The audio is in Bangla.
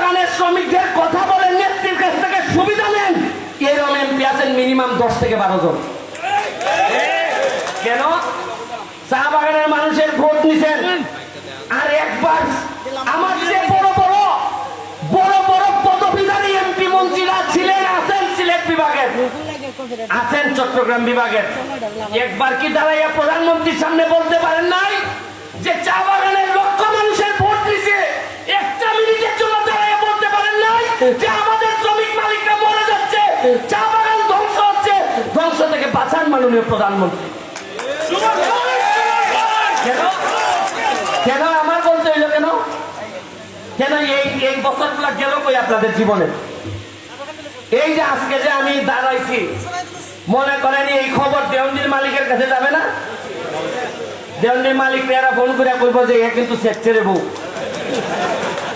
বাগানের শ্রমিকদের কথা বলে নেত্রীর কাছ থেকে সুবিধা নেন, এরকম এমপি আছেন মিনিমাম 10 থেকে 12 জন। কেন? চা বাগানের মানুষের ভোট নিছেন, আর একবার আমার যে বড় বড় পদবীধারী এমপি মন্ত্রীরা ছিলেন, আছেন সিলেট বিভাগের, আছেন চট্টগ্রাম বিভাগের, একবার কি দাঁড়াইয়া প্রধানমন্ত্রীর সামনে বলতে পারেন নাই যে চা বাগানের লক্ষ মানুষের ভোট দিছে, একটা মিনিটের জন্য দাঁড়াইয়া বলতে পারেন নাই যে আমাদের শ্রমিক মালিকরা মরে যাচ্ছে, চা বাগান ধ্বংস হচ্ছে, ধ্বংস থেকে বাঁচান মাননীয় প্রধানমন্ত্রী? কেন? কেন আমার বলতে হইল? কেন? কেন এই বছরগুলো গেল কই আপনাদের জীবনে? এই যে আজকে যে আমি দাঁড়াইছি, মনে করেন এই খবর দেওয়ানজির মালিকের কাছে যাবে না? দেওয়ানজির মালিক এরা ফোন করে কইব যে এ কিন্তু সেক্টরে বউ,